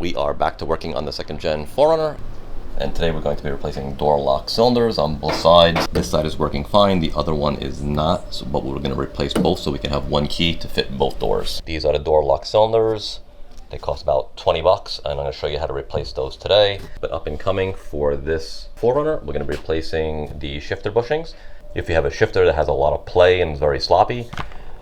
We are back to working on the second gen 4Runner, and today we're going to be replacing door lock cylinders on both sides. This side is working fine, the other one is not, but we're going to replace both so we can have one key to fit both doors. These are the door lock cylinders. They cost about 20 bucks, and I'm going to show you how to replace those today. But up and coming for this 4Runner, we're going to be replacing the shifter bushings. If you have a shifter that has a lot of play and is very sloppy,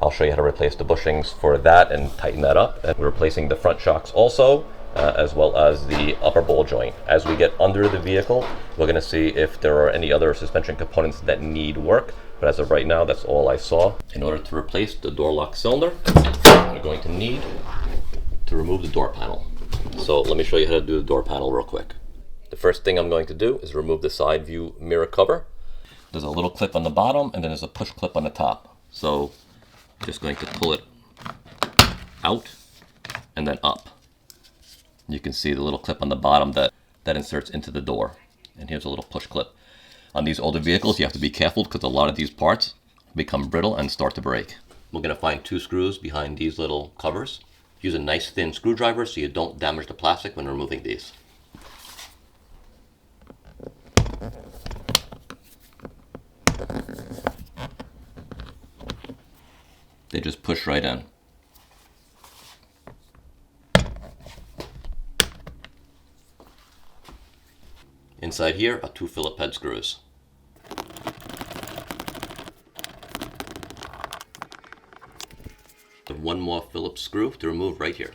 I'll show you how to replace the bushings for that and tighten that up. And we're replacing the front shocks also, as well as the upper ball joint. As we get under the vehicle, we're going to see if there are any other suspension components that need work. But as of right now, that's all I saw. In order to replace the door lock cylinder, we're going to need to remove the door panel. So let me show you how to do the door panel real quick. The first thing I'm going to do is remove the side view mirror cover. There's a little clip on the bottom, and then there's a push clip on the top. So just going to pull it out and then up. You can see the little clip on the bottom that inserts into the door. And here's a little push clip. On these older vehicles, you have to be careful because a lot of these parts become brittle and start to break. We're going to find 2 screws behind these little covers. Use a nice thin screwdriver so you don't damage the plastic when removing these. They just push right in. Inside here are 2 Phillips head screws. One more Phillips screw to remove right here.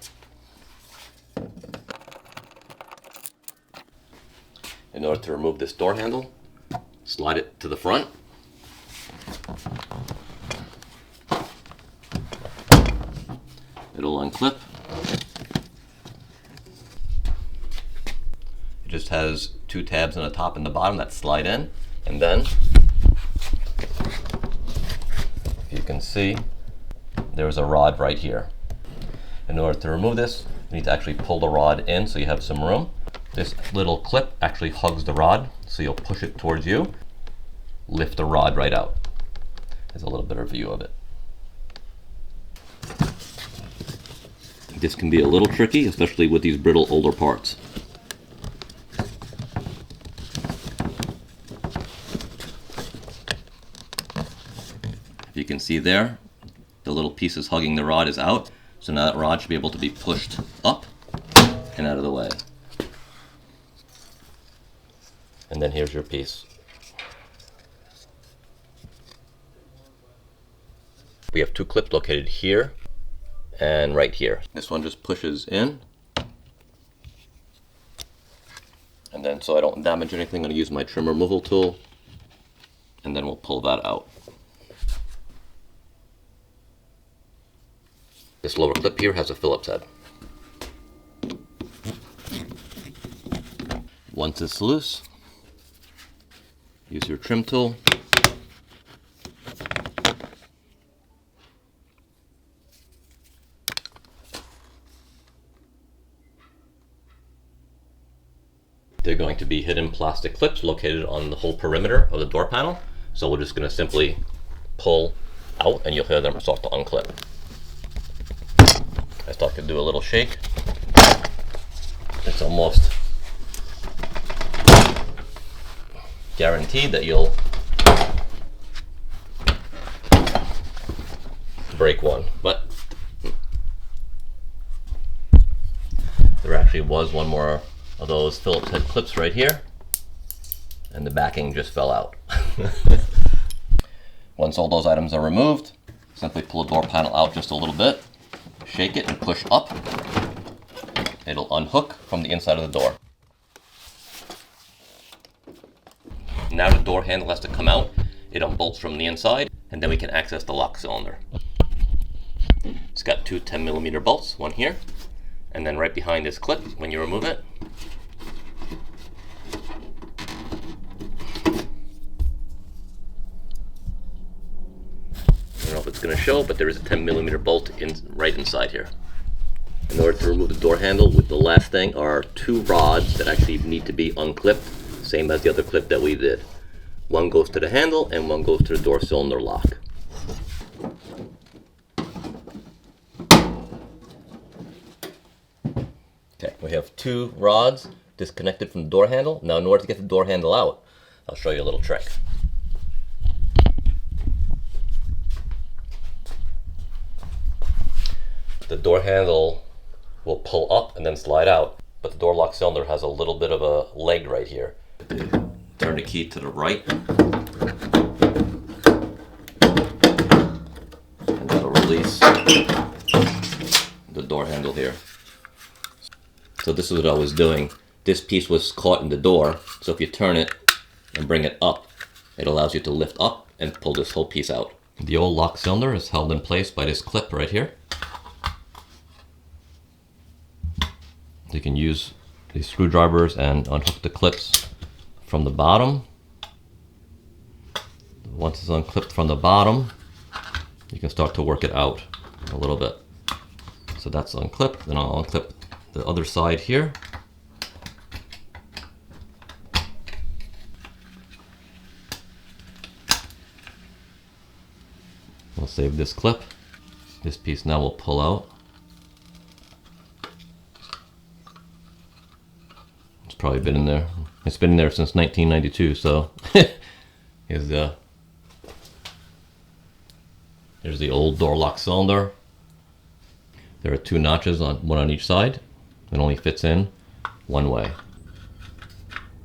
In order to remove this door handle, slide it to the front. It'll unclip. It just has 2 tabs on the top and the bottom that slide in, and then, if you can see, there's a rod right here. In order to remove this, you need to actually pull the rod in so you have some room. This little clip actually hugs the rod, so you'll push it towards you, lift the rod right out. There's a little better view of it. This can be a little tricky, especially with these brittle older parts. If you can see there, the little pieces hugging the rod is out, so now that rod should be able to be pushed up and out of the way. And then here's your piece. We have 2 clips located here and right here. This one just pushes in. And then so I don't damage anything, I'm going to use my trim removal tool, and then we'll pull that out. This lower clip here has a Phillips head. Once it's loose, use your trim tool. They're going to be hidden plastic clips located on the whole perimeter of the door panel. So we're just going to simply pull out and you'll hear them start to unclip. I start to do a little shake. It's almost guaranteed that you'll break one, but there actually was one more of those Phillips head clips right here, and the backing just fell out. Once all those items are removed, simply pull the door panel out just a little bit, shake it and push up. It'll unhook from the inside of the door. Now the door handle has to come out. It unbolts from the inside, and then we can access the lock cylinder. It's got 2 10mm bolts, one here, and then right behind this clip when you remove it. I don't know if it's going to show, but there is a 10mm bolt right inside here. In order to remove the door handle, with the last thing are 2 rods that actually need to be unclipped, same as the other clip that we did. One goes to the handle and one goes to the door cylinder lock. We have 2 rods disconnected from the door handle. Now in order to get the door handle out, I'll show you a little trick. The door handle will pull up and then slide out, but the door lock cylinder has a little bit of a leg right here. Turn the key to the right, and that'll release the door handle here. So this is what I was doing. This piece was caught in the door, so if you turn it and bring it up, it allows you to lift up and pull this whole piece out. The old lock cylinder is held in place by this clip right here. You can use these screwdrivers and unhook the clips from the bottom. Once it's unclipped from the bottom, you can start to work it out a little bit. So that's unclipped, then I'll unclip the other side here. We'll save this clip. This piece now will pull out. Probably been in there. It's been in there since 1992, so here's the old door lock cylinder. There are 2 notches, one on each side. It only fits in one way.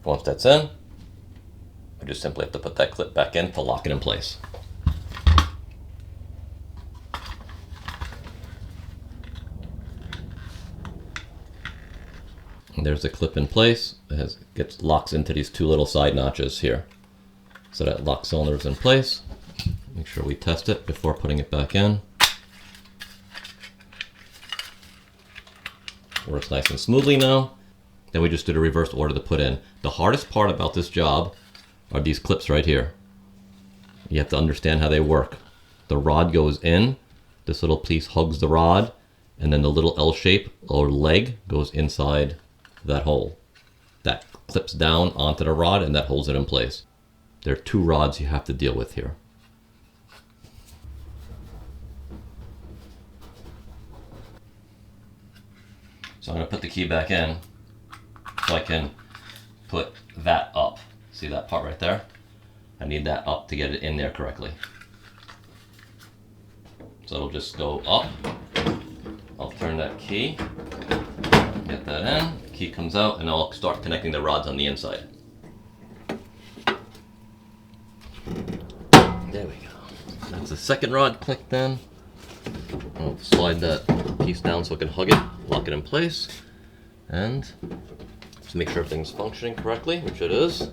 Once that's in, I just simply have to put that clip back in to lock it in place. And there's the clip in place. It locks into these 2 little side notches here. So that lock cylinder is in place. Make sure we test it before putting it back in. Works nice and smoothly now. Then we just do the reverse order to put in. The hardest part about this job are these clips right here. You have to understand how they work. The rod goes in, this little piece hugs the rod, and then the little L shape or leg goes inside that hole. That clips down onto the rod and that holds it in place. There are 2 rods you have to deal with here. So I'm going to put the key back in so I can put that up. See that part right there? I need that up to get it in there correctly. So it'll just go up. I'll turn that key, get that in. Key comes out, and I'll start connecting the rods on the inside. There we go. That's the second rod clicked in. I'll slide that piece down so I can hug it, lock it in place, and just make sure everything's functioning correctly, which it is.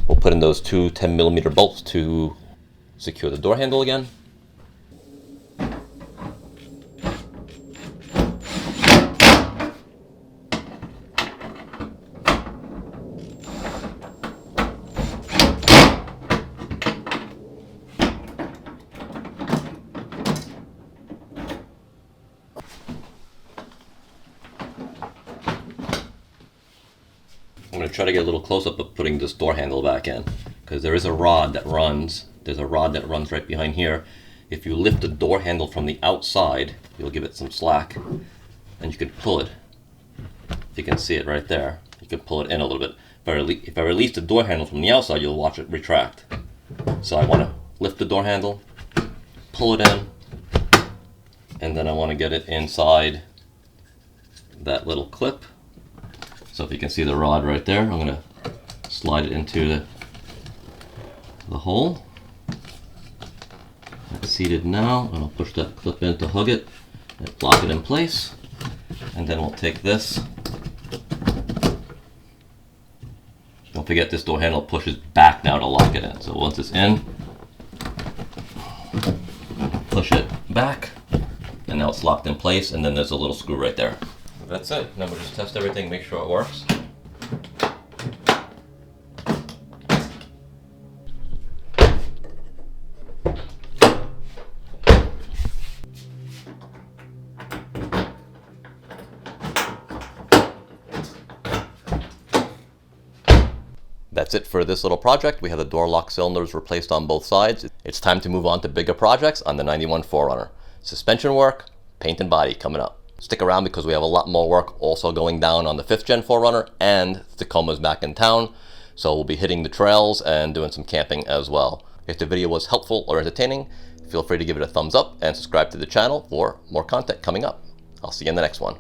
We'll put in those 2 10mm bolts to secure the door handle again. I'm going to try to get a little close-up of putting this door handle back in, because there is a rod that runs. There's a rod that runs right behind here. If you lift the door handle from the outside, you'll give it some slack, and you can pull it. If you can see it right there, you can pull it in a little bit. If I release the door handle from the outside, you'll watch it retract. So I want to lift the door handle, pull it in, and then I want to get it inside that little clip. So if you can see the rod right there, I'm going to slide it into the hole. It's seated now, and I'll push that clip in to hug it and lock it in place. And then we'll take this. Don't forget, this door handle pushes back now to lock it in. So once it's in, push it back, and now it's locked in place, and then there's a little screw right there. That's it. Now we'll just test everything, make sure it works. That's it for this little project. We have the door lock cylinders replaced on both sides. It's time to move on to bigger projects on the 91 4Runner. Suspension work, paint and body coming up. Stick around because we have a lot more work also going down on the 5th gen 4Runner, and Tacoma's back in town. So we'll be hitting the trails and doing some camping as well. If the video was helpful or entertaining, feel free to give it a thumbs up and subscribe to the channel for more content coming up. I'll see you in the next one.